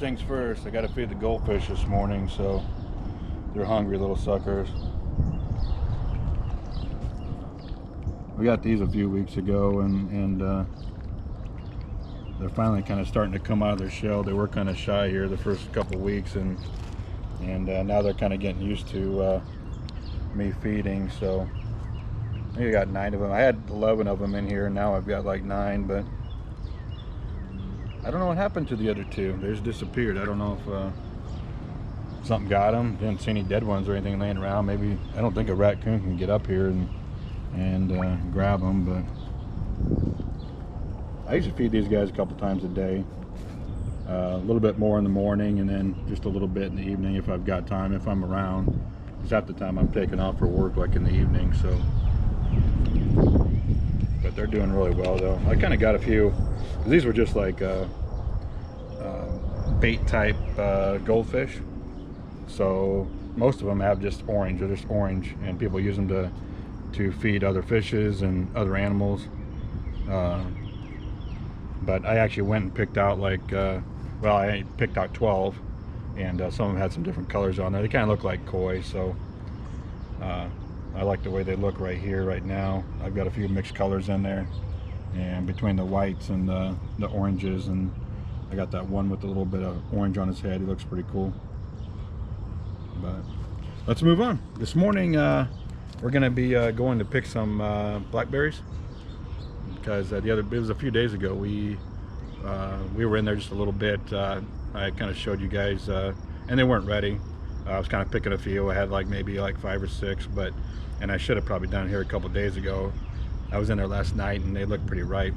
things first, I got to feed the goldfish this morning, so they're hungry little suckers. We got these a few weeks ago, and they're finally kind of starting to come out of their shell. They were kind of shy here the first couple of weeks, and now they're kind of getting used to me feeding. So maybe I got 9 of them. I had 11 of them in here, and now I've got like 9, but I don't know what happened to the other 2. They just disappeared. I don't know if something got them. Didn't see any dead ones or anything laying around. Maybe, I don't think a raccoon can get up here and grab them, but I usually feed these guys a couple times a day. A little bit more in the morning, and then just a little bit in the evening if I've got time, if I'm around. Because half the time I'm taking off for work, like in the evening. So, but they're doing really well though. I kind of got a few. These were just like bait type goldfish. So most of them have just orange. They're just orange, and people use them to feed other fishes and other animals. But I actually went and picked out like, well, I picked out 12, and some of them had some different colors on there. They kind of look like koi, so I like the way they look right here, right now. I've got a few mixed colors in there, and between the whites and the oranges, and I got that one with a little bit of orange on his head. He looks pretty cool. But let's move on. This morning we're going to be going to pick some blackberries, because it was a few days ago we were in there just a little bit. I kind of showed you guys, and they weren't ready. I was kind of picking a few. I had like maybe like 5 or 6, and I should have probably done it here a couple days ago. I was in there last night and they looked pretty ripe.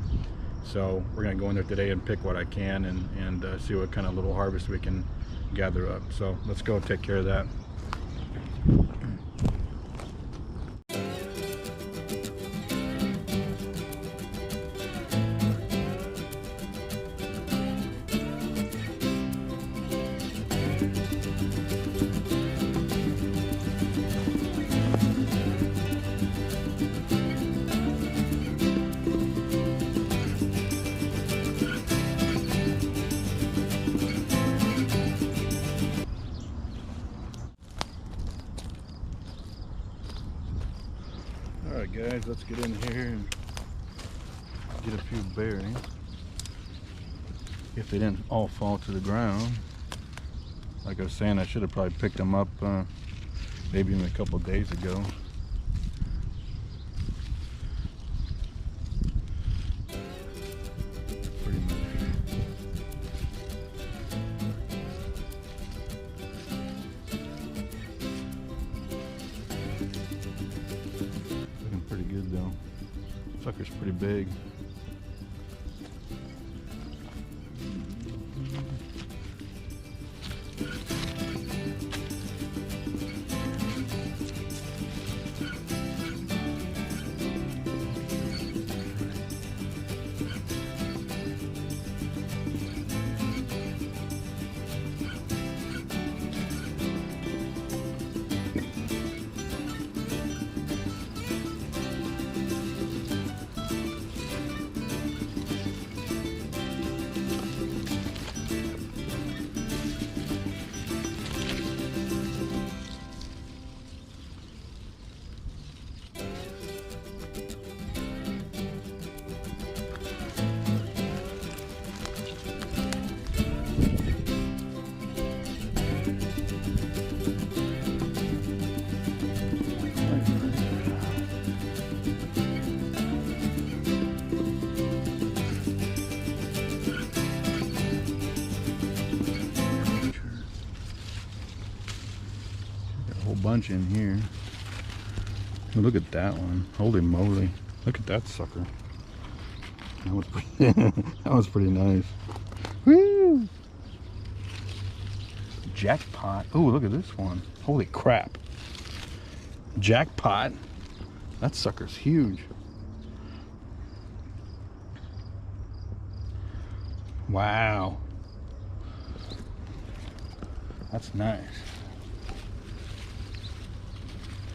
So we're gonna go in there today and pick what I can, and see what kind of little harvest we can gather up. So let's go take care of that. Alright guys, let's get in here and get a few berries. If they didn't all fall to the ground. Like I was saying, I should have probably picked them up maybe even a couple days ago. Pretty much. Pretty good though. Sucker's pretty big. Bunch in here. Oh, look at that one. Holy moly. Look at that sucker. That was pretty, that was pretty nice. Woo! Jackpot. Oh, look at this one. Holy crap. Jackpot. That sucker's huge. Wow. That's nice.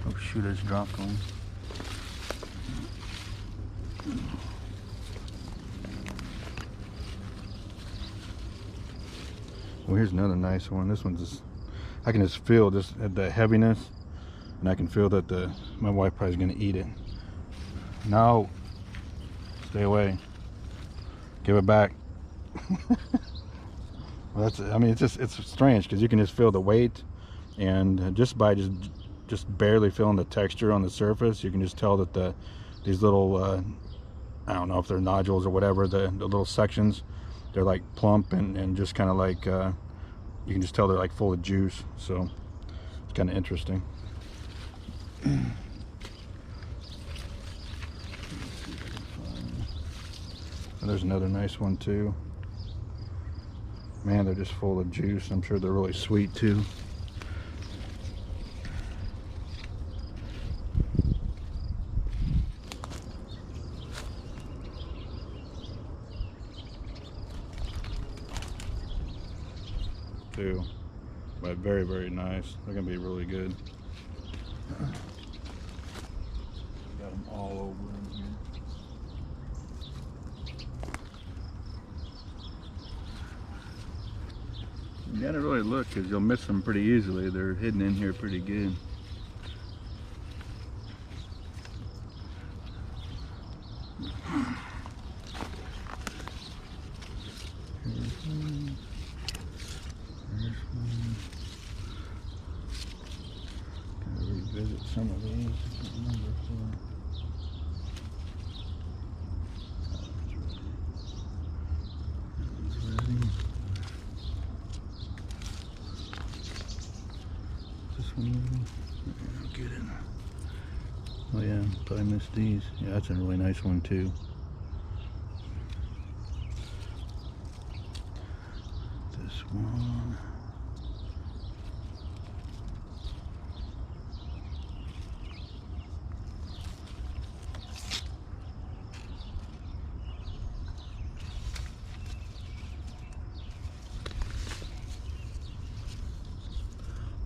Oh shoot, I just dropped one. Well, here's another nice one. This one's just, I can just feel just the heaviness, and I can feel that my wife probably is going to eat it. No, stay away. Give it back. Well, that's, I mean, it's strange because you can just feel the weight, and just by just barely feeling the texture on the surface, you can just tell that these little I don't know if they're nodules or whatever, the little sections, they're like plump and just kind of like you can just tell they're like full of juice. So it's kind of interesting. And there's another nice one too. Man, they're just full of juice. I'm sure they're really sweet too. But very, very nice. They're gonna be really good. Got them all over in here. You gotta really look because you'll miss them pretty easily. They're hidden in here pretty good. Revisit some of these. I can't remember This one ready? I'll get it. Oh yeah, probably missed these. Yeah, that's a really nice one too. This one.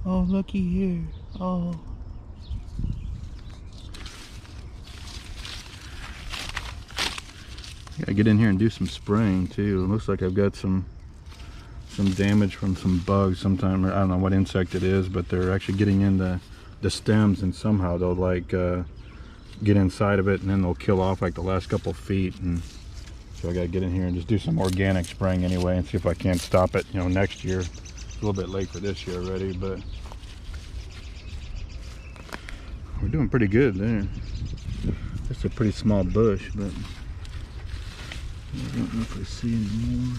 Oh, looky here. Oh. Gotta get in here and do some spraying too. It looks like I've got some damage from some bugs sometime. I don't know what insect it is, but they're actually getting in the stems, and somehow they'll like get inside of it, and then they'll kill off like the last couple feet. And so I gotta get in here and just do some organic spraying anyway and see if I can't stop it, you know, next year. A little bit late for this year already, but we're doing pretty good there. It's a pretty small bush, but I don't know if I see any more.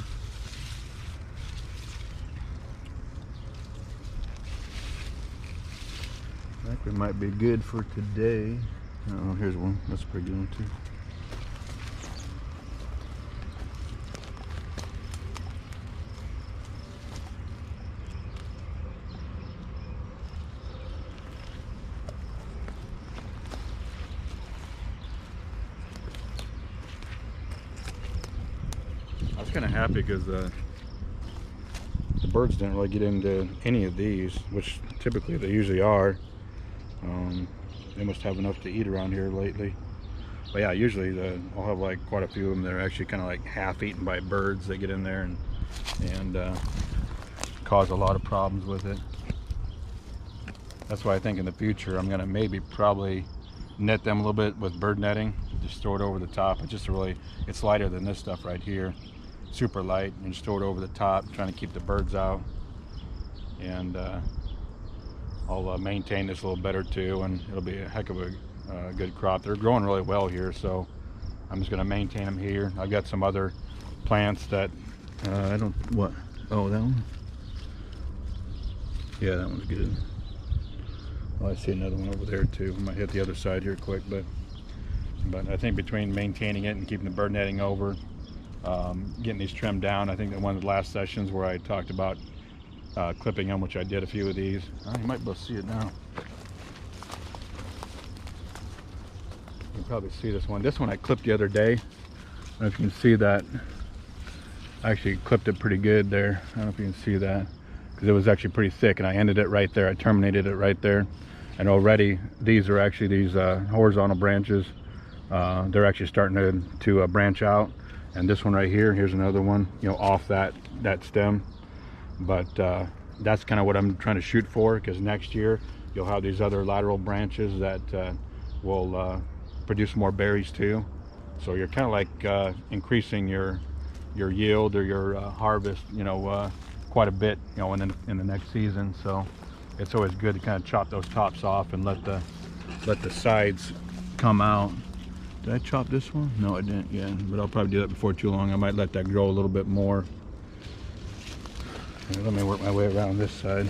I think we might be good for today. Oh, here's one. That's a pretty good one too. I was kind of happy because the birds didn't really get into any of these, which typically they usually are. They must have enough to eat around here lately. But yeah, usually I'll have like quite a few of them that are actually kind of like half eaten by birds that get in there and cause a lot of problems with it. That's why I think in the future I'm gonna probably net them a little bit with bird netting. Just throw it over the top. It's lighter than this stuff right here. Super light, and just throw it over the top, trying to keep the birds out. And I'll maintain this a little better too, and it'll be a heck of a good crop. They're growing really well here, so I'm just going to maintain them here. I've got some other plants that I don't, what? Oh, that one? Yeah, that one's good. Oh, I see another one over there too. I might hit the other side here quick, but I think between maintaining it and keeping the bird netting over, getting these trimmed down. I think that one of the last sessions where I talked about clipping them, which I did a few of these. Oh, you might be able to see it now. You can probably see this one. This one I clipped the other day. I don't know if you can see that. I actually clipped it pretty good there. I don't know if you can see that, because it was actually pretty thick, and I ended it right there. I terminated it right there. And already these are actually these horizontal branches. They're actually starting to branch out. And this one right here, here's another one, you know, off that stem. but that's kind of what I'm trying to shoot for, because next year you'll have these other lateral branches that will produce more berries too. So you're kind of like increasing your yield or your harvest, quite a bit, in the next season. So it's always good to kind of chop those tops off and let the sides come out. Did I chop this one? No, I didn't. Yeah, but I'll probably do that before too long. I might let that grow a little bit more. Let me work my way around this side.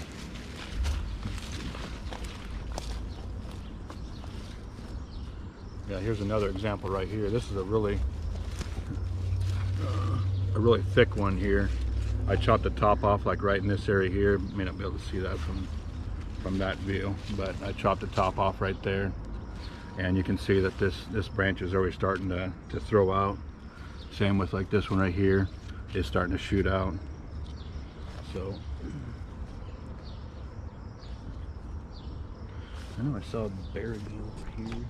Yeah, here's another example right here. This is a really thick one here. I chopped the top off like right in this area here. May not be able to see that from that view, but I chopped the top off right there, and you can see that this branch is already starting to throw out. Same with like this one right here, is starting to shoot out. So I know I saw a berry over here.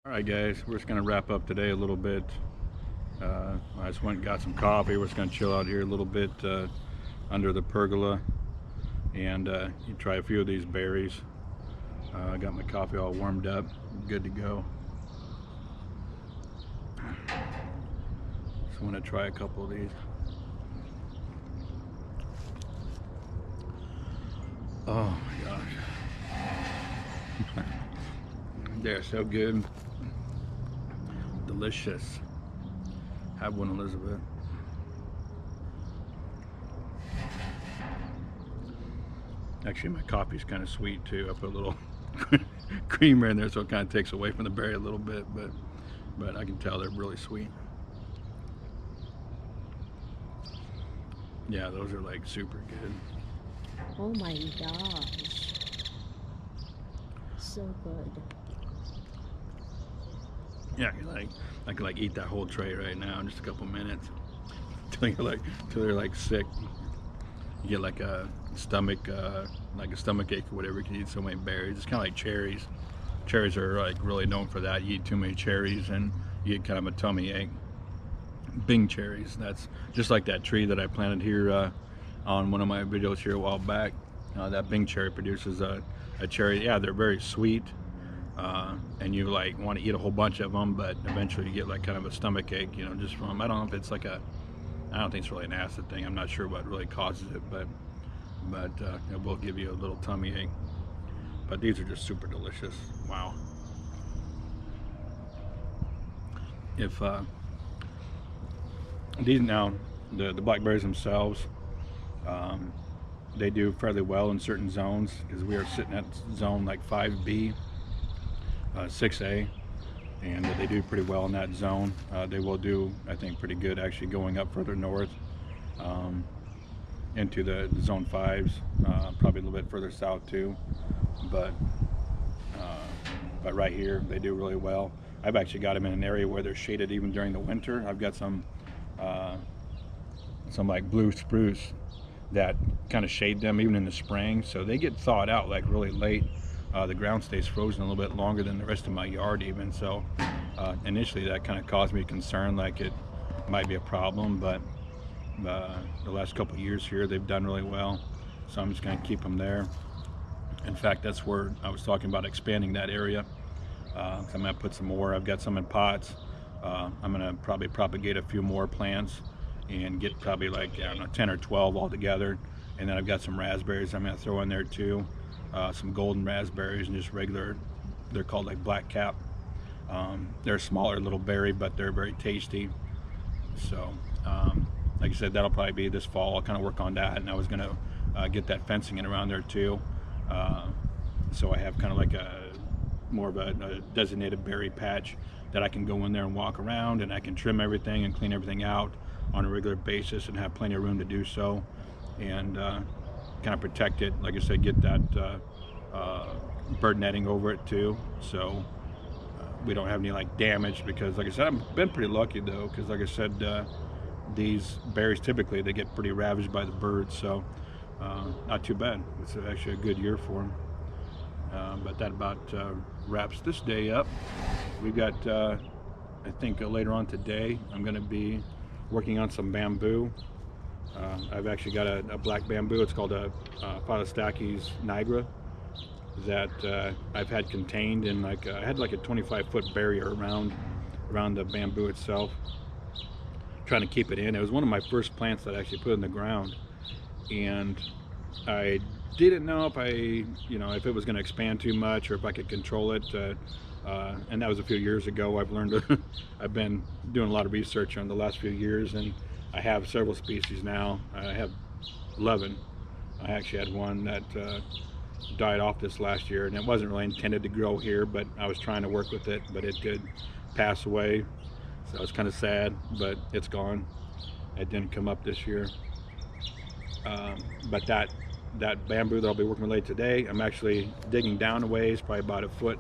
Alright guys, we're just going to wrap up today a little bit. I just went and got some coffee. We're just going to chill out here a little bit under the pergola and you try a few of these berries. I got my coffee all warmed up, good to go. Just want to try a couple of these. Oh my gosh. They're so good. Delicious. Have one, Elizabeth. Actually, my coffee's kind of sweet too. I put a little creamer in there, so it kind of takes away from the berry a little bit, but I can tell they're really sweet. Yeah, those are like super good. Oh my gosh. So good. Yeah, I could eat that whole tray right now in just a couple minutes till they're like sick. You get like a stomach ache or whatever. You can eat so many berries. It's kind of like cherries. Cherries are like really known for that. You eat too many cherries and you get kind of a tummy ache. Bing cherries. That's just like that tree that I planted here on one of my videos here a while back. That Bing cherry produces a cherry. Yeah, they're very sweet. And you like want to eat a whole bunch of them, but eventually you get like kind of a stomach ache, just from, I don't know if it's like I don't think it's really an acid thing. I'm not sure what really causes it, but it will give you a little tummy ache. But these are just super delicious. Wow. If these now, the blackberries themselves, they do fairly well in certain zones, because we are sitting at zone like 5B. 6A, and they do pretty well in that zone. They will do, I think, pretty good actually going up further north into the zone 5s, probably a little bit further south too, but right here they do really well. I've actually got them in an area where they're shaded even during the winter. I've got some like blue spruce that kind of shade them even in the spring, so they get thawed out like really late. The ground stays frozen a little bit longer than the rest of my yard even, so initially that kind of caused me concern, like it might be a problem, but the last couple of years here they've done really well, so I'm just going to keep them there. In fact, that's where I was talking about expanding that area. I'm going to put some more. I've got some in pots. I'm going to probably propagate a few more plants and get probably like, I don't know, 10 or 12 altogether, and then I've got some raspberries I'm going to throw in there too. Some golden raspberries and just regular, they're called like black cap. They're a smaller little berry, but they're very tasty. So like I said, that'll probably be this fall. I'll kind of work on that, and I was going to get that fencing in around there too, so I have kind of like more of a designated berry patch that I can go in there and walk around, and I can trim everything and clean everything out on a regular basis and have plenty of room to do so, and kind of protect it. Like I said, get that bird netting over it too, so we don't have any like damage, because like I said, I've been pretty lucky though, because like I said, these berries typically they get pretty ravaged by the birds, so not too bad. It's actually a good year for them. But that about wraps this day up. We've got, I think later on today, I'm going to be working on some bamboo. I've actually got a black bamboo. It's called a Philostachys nigra that I've had contained in I had like a 25-foot barrier around the bamboo itself, trying to keep it in. It was one of my first plants that I actually put in the ground, and I didn't know if if it was going to expand too much or if I could control it. And that was a few years ago. I've learned I've been doing a lot of research on the last few years, and I have several species now. I have 11. I actually had one that died off this last year, and it wasn't really intended to grow here, but I was trying to work with it, but it did pass away. So I was kind of sad, but it's gone. It didn't come up this year. But that bamboo that I'll be working with later today, I'm actually digging down a ways, probably about a foot,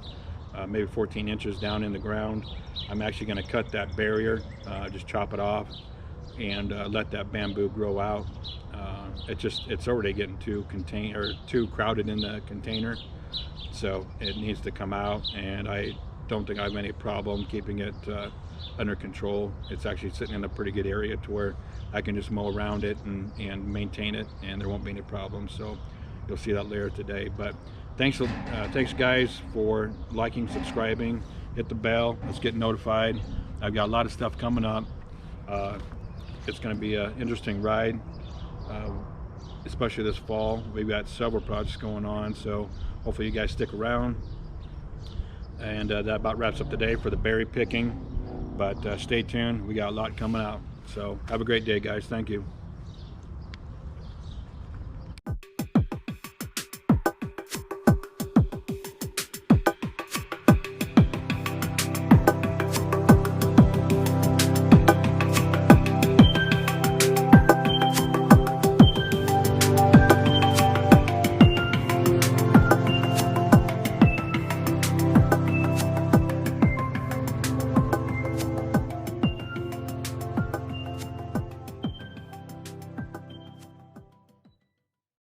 maybe 14 inches down in the ground. I'm actually going to cut that barrier, just chop it off, and let that bamboo grow out. It's already getting too crowded in the container, so it needs to come out, and I don't think I have any problem keeping it under control. It's actually sitting in a pretty good area to where I can just mow around it and maintain it, and there won't be any problems. So you'll see that later today. But thanks guys for liking, subscribing, hit the bell, let's get notified. I've got a lot of stuff coming up. It's going to be an interesting ride, especially this fall. We've got several projects going on, so hopefully you guys stick around. And that about wraps up the day for the berry picking, but stay tuned, we got a lot coming out. So have a great day, guys. Thank you.